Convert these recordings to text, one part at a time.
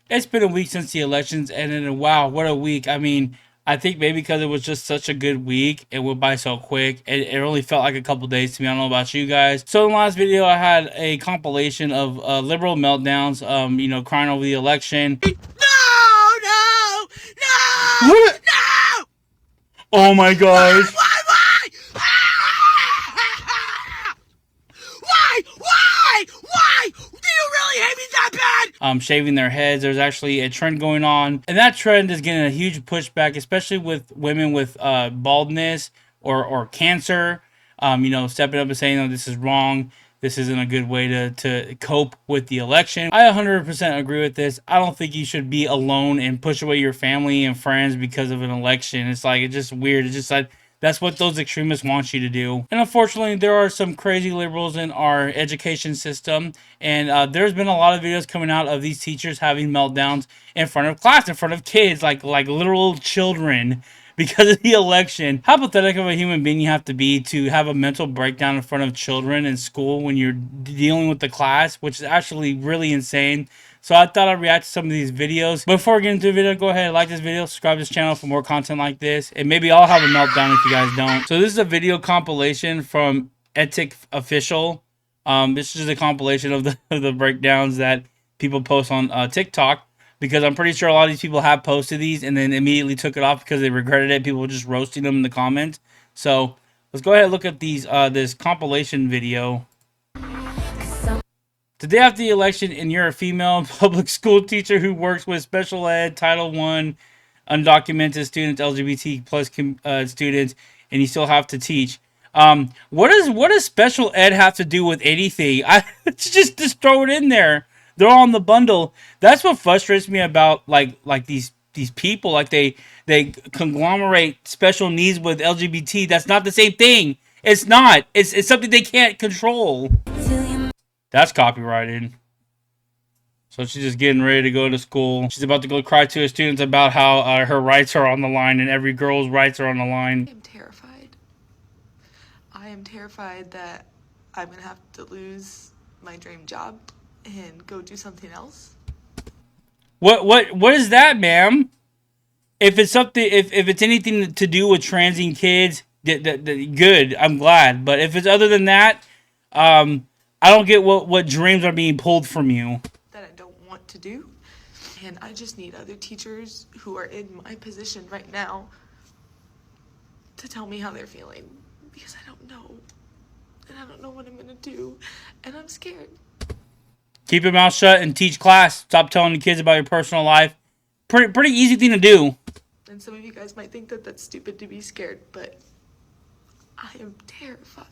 It's been a week since the elections, and then wow, what a week! I mean, I think maybe because it was just such a good week, it went by so quick. It only felt like a couple days to me. I don't know about you guys. So in the last video, I had a compilation of liberal meltdowns. Crying over the election. No, no, no, What? no! Oh my gosh. Why? Why? Do you really hate me that bad? Shaving their heads. There's actually a trend going on, and that trend is getting a huge pushback, especially with women with baldness or cancer. Stepping up and saying, "No, this is wrong. This isn't a good way to cope with the election." I 100% agree with this. I don't think you should be alone and push away your family and friends because of an election. It's just weird. It's just like that's what those extremists want you to do. And unfortunately, there are some crazy liberals in our education system. And there's been a lot of videos coming out of these teachers having meltdowns in front of class, in front of kids, like literal children. Because of the election, how pathetic of a human being you have to have a mental breakdown in front of children in school when you're dealing with the class, which is actually really insane. So I thought I'd react to some of these videos. Before we get into the video, go ahead and like this video, subscribe to this channel for more content like this, and maybe I'll have a meltdown if you guys don't. So this is a video compilation from Etic Official. This is a compilation of the breakdowns that people post on TikTok, because I'm pretty sure a lot of these people have posted these and then immediately took it off because they regretted it. People were just roasting them in the comments. So let's go ahead and look at this compilation video. The day after the election, and you're a female public school teacher who works with special ed, Title I, undocumented students, LGBT plus students, and you still have to teach. What does special ed have to do with anything? Just throw it in there. They're all on the bundle. That's what frustrates me about like these people. Like they conglomerate special needs with LGBT. That's not the same thing. It's not. It's something they can't control. That's copyrighted. So she's just getting ready to go to school. She's about to go cry to her students about how her rights are on the line and every girl's rights are on the line. I am terrified. I am terrified that I'm gonna have to lose my dream job and go do something else. What is that, ma'am? If it's something, if it's anything to do with transing kids, good. I'm glad. But if it's other than that, I don't get what dreams are being pulled from you. That I don't want to do. And I just need other teachers who are in my position right now to tell me how they're feeling, because I don't know. And I don't know what I'm gonna do. And I'm scared. Keep your mouth shut and teach class. Stop telling the kids about your personal life. Pretty easy thing to do. And some of you guys might think that that's stupid to be scared, but I am terrified.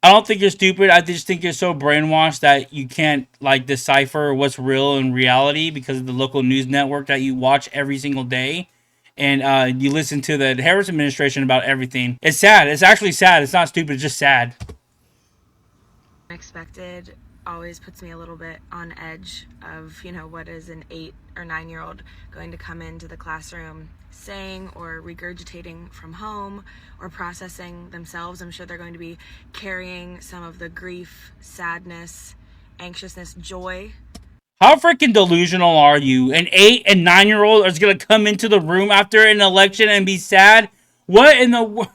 I don't think you're stupid. I just think you're so brainwashed that you can't decipher what's real in reality because of the local news network that you watch every single day, and you listen to the Harris administration about everything. It's sad. It's actually sad. It's not stupid. It's just sad. Unexpected always puts me a little bit on edge of, what is an 8 or 9-year-old going to come into the classroom saying or regurgitating from home or processing themselves. I'm sure they're going to be carrying some of the grief, sadness, anxiousness, joy. How freaking delusional are you? An 8 and 9-year-old is going to come into the room after an election and be sad? What in the...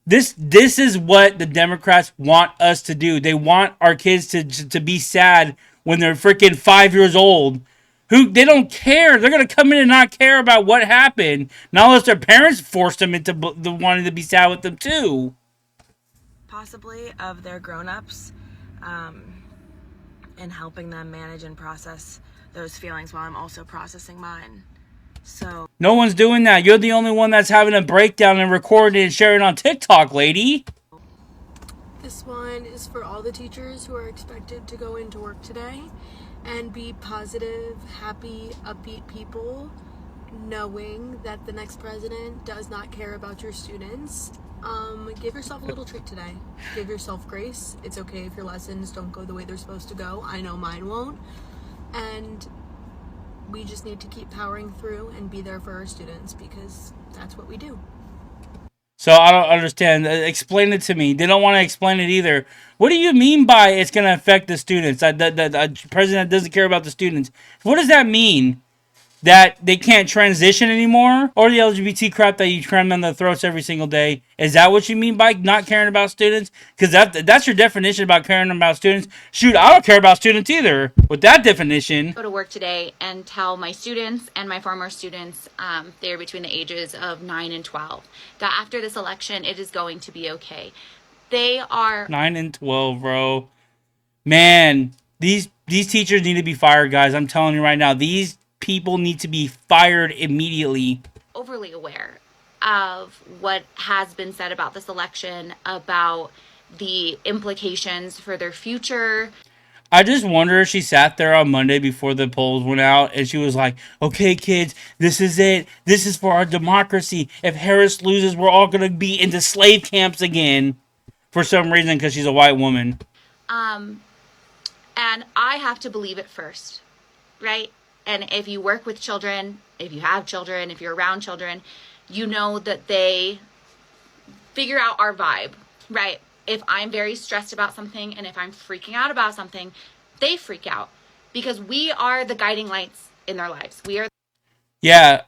This is what the Democrats want us to do. They want our kids to be sad when they're freaking 5 years old. They don't care. They're gonna come in and not care about what happened, not unless their parents forced them into wanting to be sad with them too. Possibly of their grown-ups, and helping them manage and process those feelings while I'm also processing mine. So no one's doing that. You're the only one that's having a breakdown and recording and sharing on TikTok, lady. This one is for all the teachers who are expected to go into work today and be positive, happy, upbeat people, knowing that the next president does not care about your students. Give yourself a little treat today. Give yourself grace. It's okay if your lessons don't go the way they're supposed to go. I know mine won't. And we just need to keep powering through and be there for our students, because that's what we do. So I don't understand. Explain it to me. They don't want to explain it either. What do you mean by it's going to affect the students? The president doesn't care about the students. What does that mean? That they can't transition anymore? Or the LGBT crap that you cram down their throats every single day? Is that what you mean by not caring about students? Because that's your definition about caring about students. Shoot, I don't care about students either. With that definition. Go to work today and tell my students and my former students, they're between the ages of 9 and 12, that after this election, it is going to be okay. They are 9 and 12, bro. Man, these teachers need to be fired, guys. I'm telling you right now. These people need to be fired immediately. overly aware of what has been said about this election, about the implications for their future. I just wonder if she sat there on Monday before the polls went out and she was like, okay, kids, this is it. This is for our democracy. If Harris loses, we're all going to be into slave camps again for some reason because she's a white woman. And I have to believe it first, right? And if you work with children, if you have children, if you're around children, you know that they figure out our vibe, right? If I'm very stressed about something and if I'm freaking out about something, they freak out because we are the guiding lights in their lives. We are. Yeah,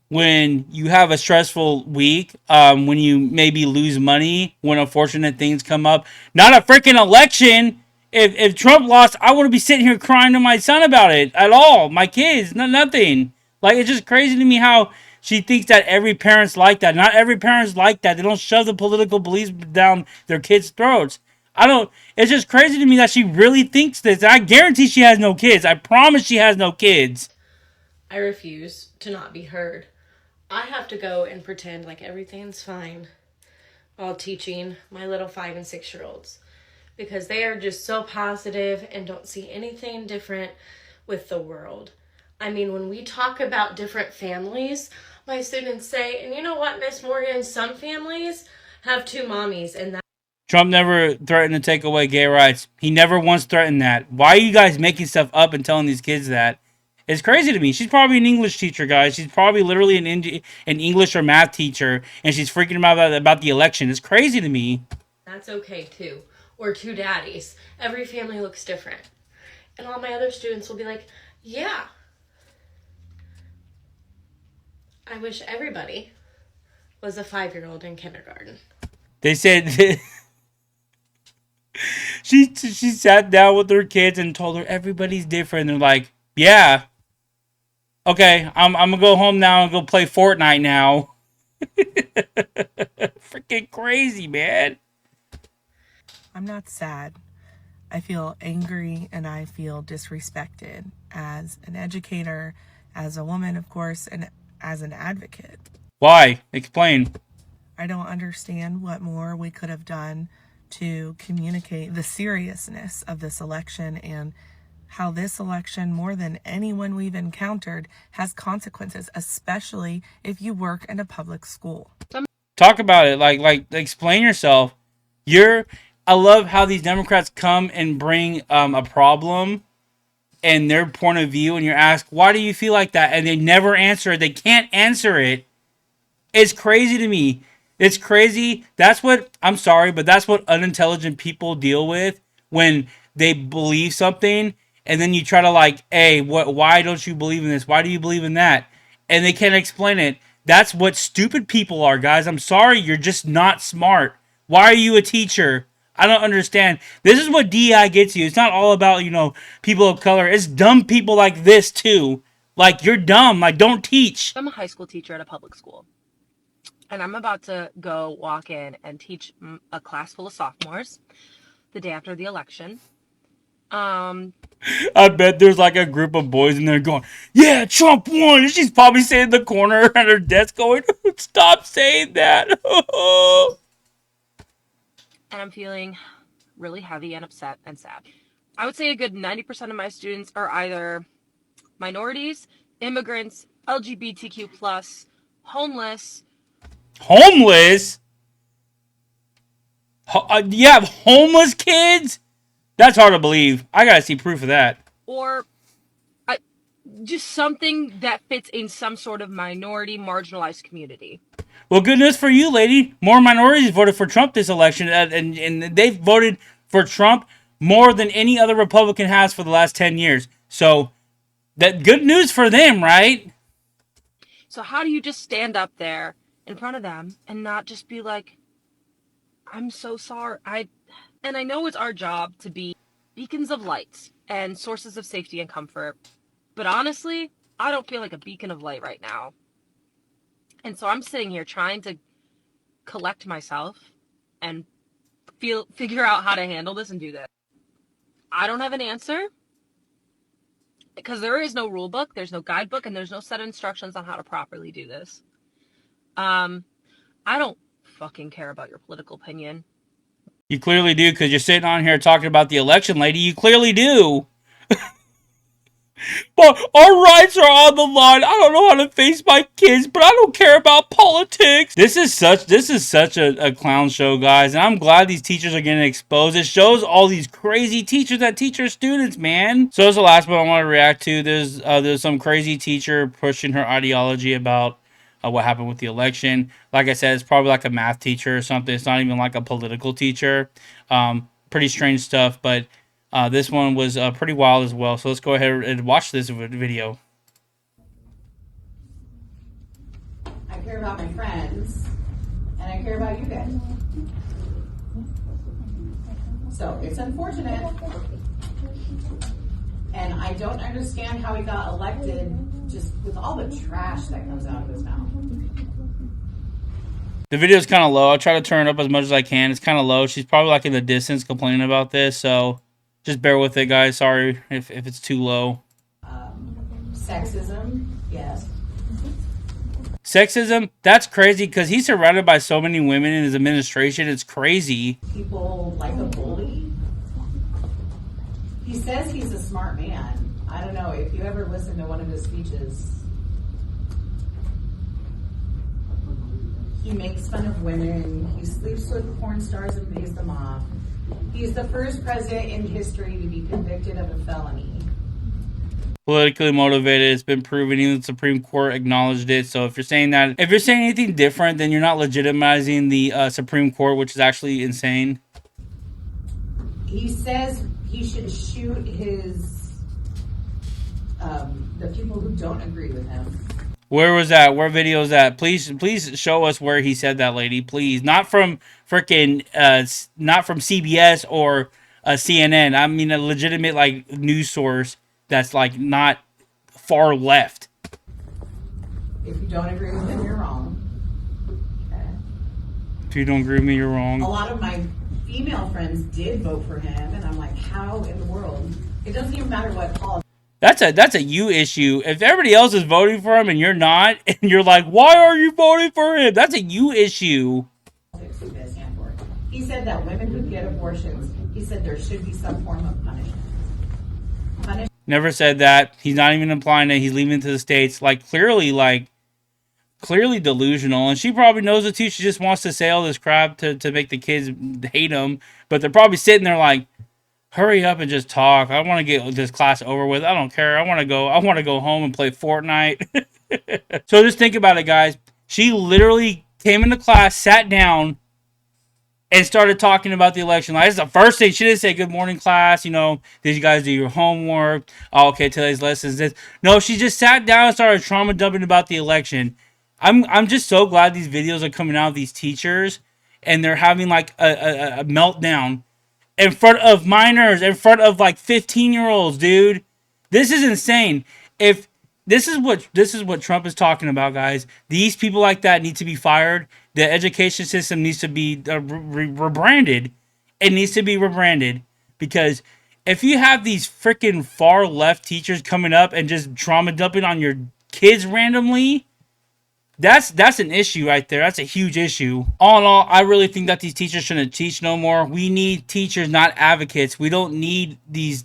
when you have a stressful week, when you maybe lose money, when unfortunate things come up, not a freaking election. If Trump lost, I wouldn't be sitting here crying to my son about it at all. My kids, nothing. Like, it's just crazy to me how she thinks that every parent's like that. Not every parent's like that. They don't shove the political beliefs down their kids' throats. It's just crazy to me that she really thinks this. I guarantee she has no kids. I promise she has no kids. I refuse to not be heard. I have to go and pretend like everything's fine while teaching my little 5 and 6-year-olds because they are just so positive and don't see anything different with the world. I mean, when we talk about different families, my students say, and you know what, Miss Morgan, some families have 2 mommies, and that Trump never threatened to take away gay rights. He never once threatened that. Why are you guys making stuff up and telling these kids that? It's crazy to me. She's probably an English teacher, guys. She's probably literally an English or math teacher, and she's freaking about the election. It's crazy to me. that's okay too. Or 2 daddies. Every family looks different. And all my other students will be like, yeah. I wish everybody was a 5-year-old in kindergarten. They said she sat down with her kids and told her everybody's different. They're like, yeah. Okay, I'm gonna go home now and go play Fortnite now. Freaking crazy, man. I'm not sad. I feel angry and I feel disrespected as an educator, as a woman, of course, and as an advocate. Why? Explain. I don't understand what more we could have done to communicate the seriousness of this election and how this election, more than anyone we've encountered, has consequences, especially if you work in a public school. Talk about it. Like explain yourself. I love how these Democrats come and bring a problem and their point of view, and you're asked, why do you feel like that? And they never answer it. They can't answer it. It's crazy to me. It's crazy. I'm sorry, but that's what unintelligent people deal with when they believe something, and then you try to why don't you believe in this? Why do you believe in that? And they can't explain it. That's what stupid people are, guys. I'm sorry, you're just not smart. Why are you a teacher? I don't understand. This is what DEI gets you. It's not all about, people of color. It's dumb people like this, too. Like, you're dumb. Like, don't teach. I'm a high school teacher at a public school. And I'm about to go walk in and teach a class full of sophomores the day after the election. I bet there's like a group of boys in there going, yeah, Trump won. And she's probably sitting in the corner at her desk going, stop saying that. And I'm feeling really heavy and upset and sad. I would say a good 90% of my students are either minorities, immigrants, LGBTQ+, homeless. Homeless? You have homeless kids? That's hard to believe. I gotta see proof of that. Or just something that fits in some sort of minority, marginalized community. Well, good news for you, lady. More minorities voted for Trump this election, and they've voted for Trump more than any other Republican has for the last 10 years. So, that good news for them, right? So how do you just stand up there in front of them and not just be like, I'm so sorry. And I know it's our job to be beacons of light and sources of safety and comfort. But honestly, I don't feel like a beacon of light right now. And so I'm sitting here trying to collect myself and figure out how to handle this and do this. I don't have an answer because there is no rule book, there's no guidebook, and there's no set of instructions on how to properly do this. I don't fucking care about your political opinion. You clearly do, because you're sitting on here talking about the election, lady. You clearly do. But our rights are on the line. I don't know how to face my kids, but I don't care about politics. This is such a clown show, guys. And I'm glad these teachers are getting exposed. It shows all these crazy teachers that teach their students, man. So that's the last one I want to react to. There's some crazy teacher pushing her ideology about what happened with the election. Like I said, it's probably like a math teacher or something. It's not even like a political teacher. Pretty strange stuff, but this one was pretty wild as well. So let's go ahead and watch this video. I care about my friends, and I care about you guys. So it's unfortunate, and I don't understand how he got elected just with all the trash that comes out of his mouth. The video is kind of low. I'll try to turn it up as much as I can. It's kind of low. She's probably like in the distance complaining about this, so just bear with it, guys. Sorry if it's too low. Sexism, yes. Sexism, that's crazy because he's surrounded by so many women in his administration. It's crazy. People like a bully. He says he's a smart man. I don't know if you ever listen to one of his speeches. He makes fun of women. He sleeps with porn stars and pays them off. He's the first president in history to be convicted of a felony. Politically motivated. It's been proven. Even the Supreme Court acknowledged it. So if you're saying anything different, then you're not legitimizing the Supreme Court, which is actually insane. He says he should shoot his the people who don't agree with him. Where was that? Where video is that? Please show us where he said that, lady. Please, not from freaking, not from CBS or CNN. I mean a legitimate like news source that's like not far left. If you don't agree with him, you're wrong. Okay. If you don't agree with me, you're wrong. A lot of my female friends did vote for him, and I'm like, how in the world? It doesn't even matter what politics. That's a you issue. If everybody else is voting for him and you're not, and you're like, why are you voting for him? That's a you issue. He said that women who get abortions, he said there should be some form of punishment. Never said that. He's not even implying that he's leaving to the States. Clearly delusional. And she probably knows it too. She just wants to say all this crap to make the kids hate him. But they're probably sitting there like, hurry up and just talk. I want to get this class over with. I don't care. I want to go home and play Fortnite. So just think about it, guys. She literally came into class, sat down, and started talking about the election. Like, this is the first thing. She didn't say, good morning, class. You know, did you guys do your homework? Oh, okay, today's lessons. This. No, she just sat down and started trauma dumping about the election. I'm just so glad these videos are coming out of these teachers, and they're having like a meltdown in front of minors, in front of like 15-year-olds, dude. This is insane. If this is what Trump is talking about, guys. These people like that need to be fired. The education system needs to be rebranded. It needs to be rebranded, because if you have these freaking far left teachers coming up and just trauma dumping on your kids randomly, that's an issue right there. That's a huge issue. All in all, I really think that these teachers shouldn't teach no more. We need teachers, not advocates. We don't need these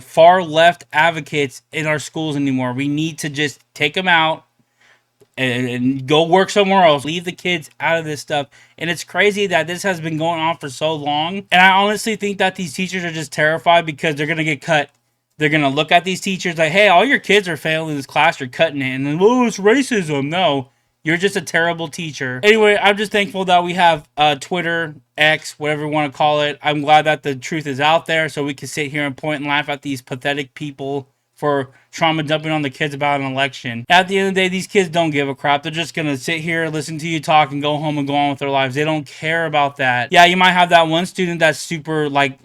far left advocates in our schools anymore. We need to just take them out and go work somewhere else. Leave the kids out of this stuff. And it's crazy that this has been going on for so long. And I honestly think that these teachers are just terrified because they're going to get cut. They're going to look at these teachers like, hey, all your kids are failing this class. You're cutting it. And then, oh, it's racism. No, You're just a terrible teacher. Anyway, I'm just thankful that we have Twitter, X, whatever you want to call it. I'm glad that the truth is out there so we can sit here and point and laugh at these pathetic people for trauma dumping on the kids about an election. At the end of the day, these kids don't give a crap. They're just going to sit here, listen to you talk, and go home and go on with their lives. They don't care about that. Yeah, you might have that one student that's super, like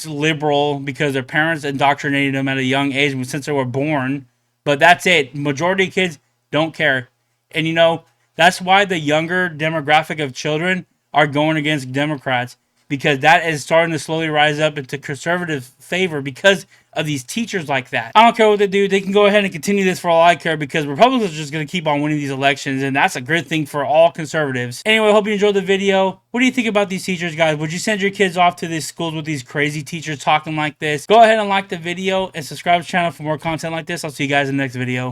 liberal because their parents indoctrinated them at a young age since they were born. But that's it. Majority of kids don't care. And you know, that's why the younger demographic of children are going against Democrats, because that is starting to slowly rise up into conservative favor because of these teachers like that. I don't care what they do. They can go ahead and continue this for all I care, because Republicans are just going to keep on winning these elections, and that's a good thing for all conservatives. Anyway, I hope you enjoyed the video. What do you think about these teachers, guys? Would you send your kids off to these schools with these crazy teachers talking like this? Go ahead and like the video and subscribe to the channel for more content like this. I'll see you guys in the next video.